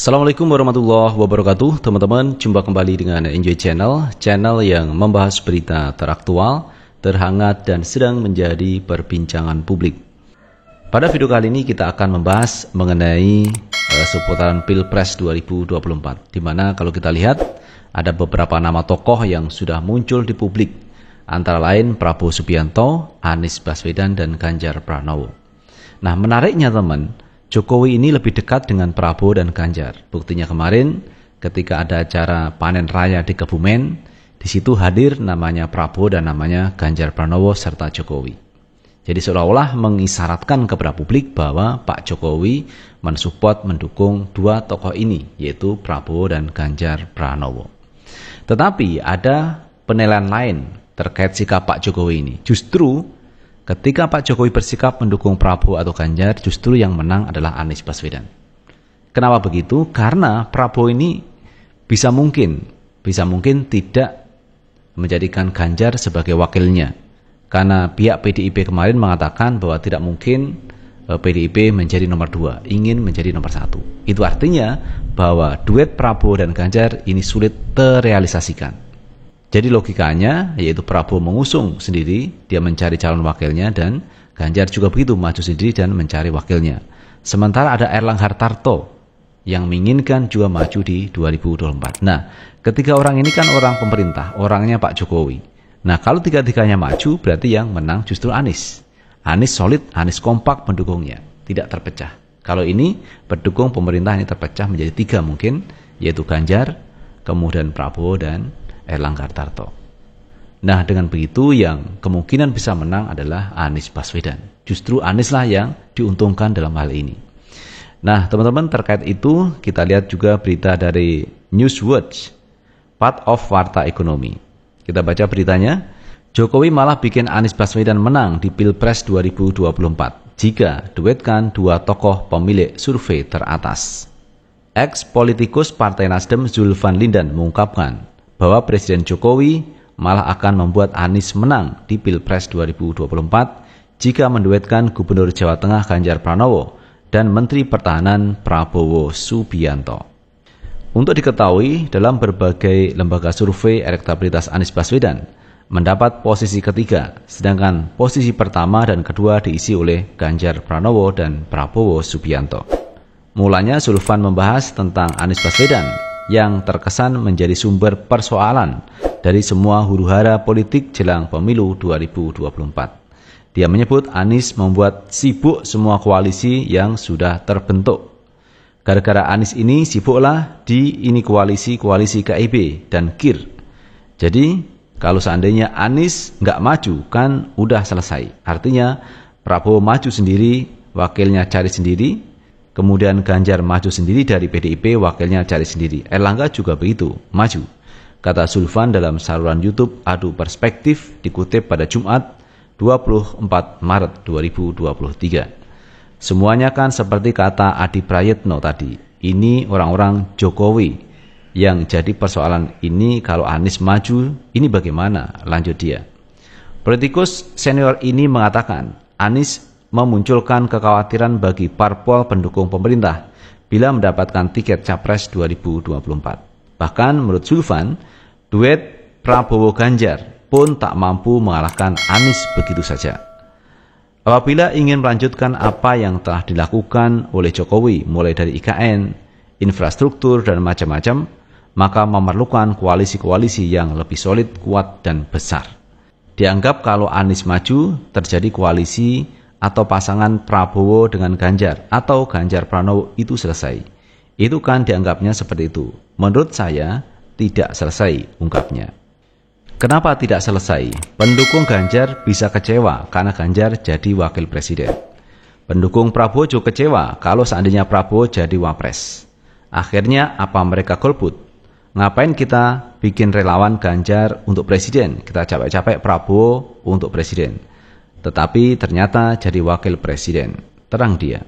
Assalamualaikum warahmatullahi wabarakatuh. Teman-teman, jumpa kembali dengan Enjoy Channel yang membahas berita teraktual, terhangat, dan sedang menjadi perbincangan publik. Pada video kali ini kita akan membahas mengenai seputaran Pilpres 2024, di mana kalau kita lihat ada beberapa nama tokoh yang sudah muncul di publik, antara lain Prabowo Subianto, Anies Baswedan, dan Ganjar Pranowo. Nah, menariknya teman, Jokowi ini lebih dekat dengan Prabowo dan Ganjar. Buktinya kemarin ketika ada acara panen raya di Kebumen, di situ hadir namanya Prabowo dan namanya Ganjar Pranowo serta Jokowi. Jadi seolah-olah mengisyaratkan kepada publik bahwa Pak Jokowi mensupport, mendukung dua tokoh ini, yaitu Prabowo dan Ganjar Pranowo. Tetapi ada penilaian lain terkait sikap Pak Jokowi ini. Justru ketika Pak Jokowi bersikap mendukung Prabowo atau Ganjar, justru yang menang adalah Anies Baswedan. Kenapa begitu? Karena Prabowo ini bisa mungkin tidak menjadikan Ganjar sebagai wakilnya. Karena pihak PDIP kemarin mengatakan bahwa tidak mungkin PDIP menjadi nomor 2, ingin menjadi nomor 1. Itu artinya bahwa duet Prabowo dan Ganjar ini sulit terrealisasikan. Jadi logikanya yaitu Prabowo mengusung sendiri, dia mencari calon wakilnya, dan Ganjar juga begitu, maju sendiri dan mencari wakilnya. Sementara ada Erlangga Hartarto yang menginginkan juga maju di 2024. Nah, ketiga orang ini kan orang pemerintah, orangnya Pak Jokowi. Nah, kalau tiga-tiganya maju berarti yang menang justru Anies. Anies solid, Anies kompak pendukungnya, tidak terpecah. Kalau ini pendukung pemerintah ini terpecah menjadi 3 mungkin, yaitu Ganjar, kemudian Prabowo, dan Erlangga Hartarto. Nah, dengan begitu yang kemungkinan bisa menang adalah Anies Baswedan. Justru Anies lah yang diuntungkan dalam hal ini. Nah, teman-teman, terkait itu kita lihat juga berita dari Newswatch, part of Warta Ekonomi. Kita baca beritanya, Jokowi malah bikin Anies Baswedan menang di Pilpres 2024 jika duetkan dua tokoh pemilik survei teratas. Ex-politikus Partai Nasdem Zulfan Lindan mengungkapkan bahwa Presiden Jokowi malah akan membuat Anies menang di Pilpres 2024 jika menduetkan Gubernur Jawa Tengah Ganjar Pranowo dan Menteri Pertahanan Prabowo Subianto. Untuk diketahui, dalam berbagai lembaga survei elektabilitas Anies Baswedan mendapat posisi ketiga, sedangkan posisi pertama dan kedua diisi oleh Ganjar Pranowo dan Prabowo Subianto. Mulanya Zulfan membahas tentang Anies Baswedan yang terkesan menjadi sumber persoalan dari semua huru-hara politik jelang pemilu 2024. Dia menyebut Anies membuat sibuk semua koalisi yang sudah terbentuk. Gara-gara Anies ini sibuklah di ini koalisi KIB dan KIR. Jadi kalau seandainya Anies nggak maju kan udah selesai. Artinya Prabowo maju sendiri, wakilnya cari sendiri. Kemudian Ganjar maju sendiri dari PDIP, wakilnya cari sendiri. Erlangga juga begitu, maju. Kata Zulfan dalam saluran YouTube Adu Perspektif dikutip pada Jumat 24 Maret 2023. Semuanya kan seperti kata Adi Prayitno tadi. Ini orang-orang Jokowi yang jadi persoalan ini kalau Anies maju, ini bagaimana? Lanjut dia. Politikus senior ini mengatakan Anies memunculkan kekhawatiran bagi parpol pendukung pemerintah bila mendapatkan tiket Capres 2024. Bahkan menurut Zulfan, duet Prabowo-Ganjar pun tak mampu mengalahkan Anies begitu saja. Apabila ingin melanjutkan apa yang telah dilakukan oleh Jokowi mulai dari IKN, infrastruktur, dan macam-macam, maka memerlukan koalisi-koalisi yang lebih solid, kuat, dan besar. Dianggap kalau Anies maju, terjadi koalisi atau pasangan Prabowo dengan Ganjar atau Ganjar Pranowo itu selesai. Itu kan dianggapnya seperti itu. Menurut saya tidak selesai, ungkapnya. Kenapa tidak selesai? Pendukung Ganjar bisa kecewa karena Ganjar jadi wakil presiden. Pendukung Prabowo juga kecewa kalau seandainya Prabowo jadi wapres. Akhirnya apa mereka golput? Ngapain kita bikin relawan Ganjar untuk presiden? Kita capek-capek Prabowo untuk presiden. Tetapi ternyata jadi wakil presiden, terang dia.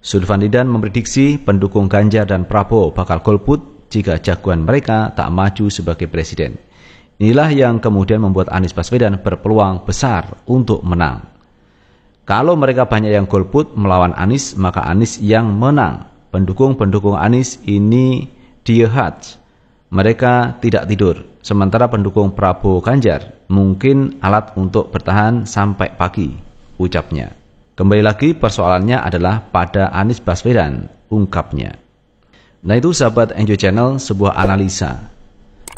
Zulfan Lindan memprediksi pendukung Ganjar dan Prabowo bakal golput jika jagoan mereka tak maju sebagai presiden. Inilah yang kemudian membuat Anies Baswedan berpeluang besar untuk menang. Kalau mereka banyak yang golput melawan Anies, maka Anies yang menang. pendukung-pendukung Anies ini diehat, mereka tidak tidur. Sementara pendukung Prabowo Ganjar mungkin alat untuk bertahan sampai pagi, ucapnya. Kembali lagi persoalannya adalah pada Anies Baswedan, ungkapnya. Nah itu sahabat Enjoy Channel, sebuah analisa.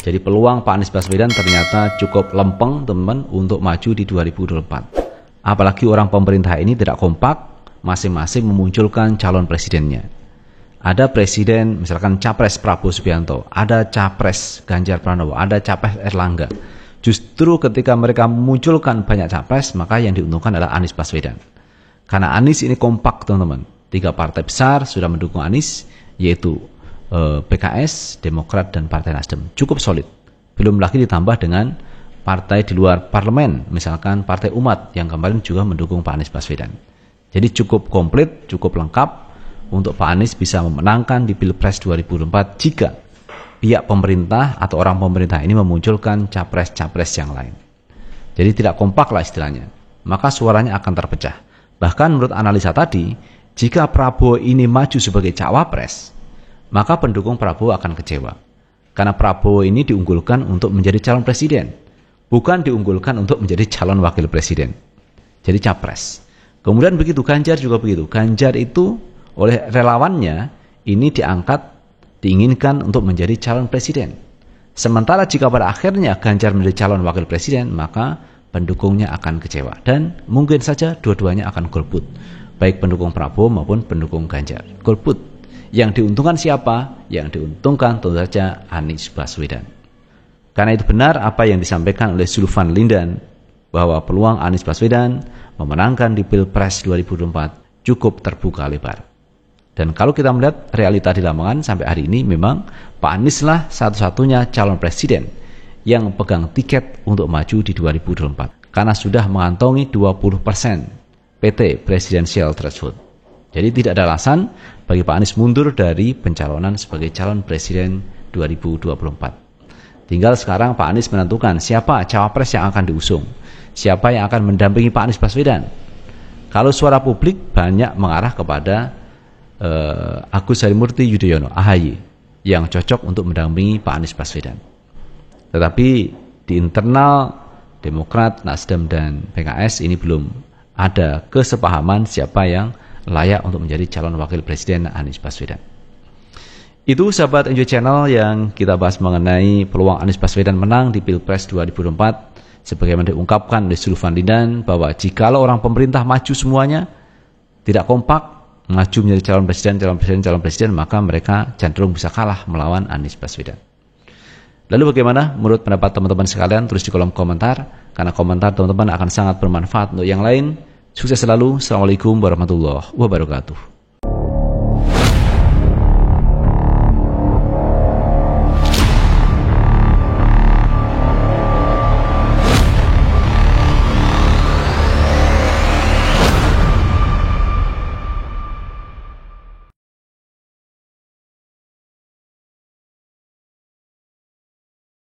Jadi peluang Pak Anies Baswedan ternyata cukup lempeng teman-teman untuk maju di 2024. Apalagi orang pemerintah ini tidak kompak, masing-masing memunculkan calon presidennya. Ada presiden misalkan Capres Prabowo Subianto, ada Capres Ganjar Pranowo, ada Capres Erlangga. Justru ketika mereka memunculkan banyak Capres, maka yang diuntungkan adalah Anies Baswedan. Karena Anies ini kompak teman-teman. 3 partai besar sudah mendukung Anies, yaitu PKS, Demokrat, dan Partai Nasdem. Cukup solid. Belum lagi ditambah dengan partai di luar parlemen, misalkan Partai Umat yang kemarin juga mendukung Pak Anies Baswedan. Jadi cukup komplit, cukup lengkap untuk Pak Anies bisa memenangkan di Pilpres 2024 jika pihak pemerintah atau orang pemerintah ini memunculkan capres-capres yang lain. Jadi tidak kompak lah istilahnya. Maka suaranya akan terpecah. Bahkan menurut analisa tadi, jika Prabowo ini maju sebagai cawapres, maka pendukung Prabowo akan kecewa. Karena Prabowo ini diunggulkan untuk menjadi calon presiden, bukan diunggulkan untuk menjadi calon wakil presiden. Jadi capres. Kemudian begitu Ganjar juga begitu. Ganjar itu oleh relawannya ini diinginkan untuk menjadi calon presiden. Sementara jika pada akhirnya Ganjar menjadi calon wakil presiden, maka pendukungnya akan kecewa. Dan mungkin saja dua-duanya akan golput. Baik pendukung Prabowo maupun pendukung Ganjar. Golput. Yang diuntungkan siapa? Yang diuntungkan tentu saja Anies Baswedan. Karena itu benar apa yang disampaikan oleh Zulfan Lindan, bahwa peluang Anies Baswedan memenangkan di Pilpres 2024 cukup terbuka lebar. Dan kalau kita melihat realita di lapangan sampai hari ini, memang Pak Anies lah satu-satunya calon presiden yang pegang tiket untuk maju di 2024. Karena sudah mengantongi 20% PT Presidential Threshold. Jadi tidak ada alasan bagi Pak Anies mundur dari pencalonan sebagai calon presiden 2024. Tinggal sekarang Pak Anies menentukan siapa cawapres yang akan diusung, siapa yang akan mendampingi Pak Anies Baswedan. Kalau suara publik banyak mengarah kepada Agus Harimurti Yudhoyono, AHY, yang cocok untuk mendampingi Pak Anies Baswedan. Tetapi di internal Demokrat, Nasdem, dan PKS ini belum ada kesepahaman siapa yang layak untuk menjadi calon wakil presiden Anies Baswedan. Itu sahabat Enjoy Channel yang kita bahas mengenai peluang Anies Baswedan menang di Pilpres 2024. Sebagaimana diungkapkan oleh Zulfan Lindan bahwa jikalau orang pemerintah maju semuanya tidak kompak, maju menjadi calon presiden, maka mereka cenderung bisa kalah melawan Anies Baswedan. Lalu bagaimana menurut pendapat teman-teman sekalian? Tulis di kolom komentar, karena komentar teman-teman akan sangat bermanfaat untuk yang lain. Sukses selalu. Assalamualaikum warahmatullahi wabarakatuh.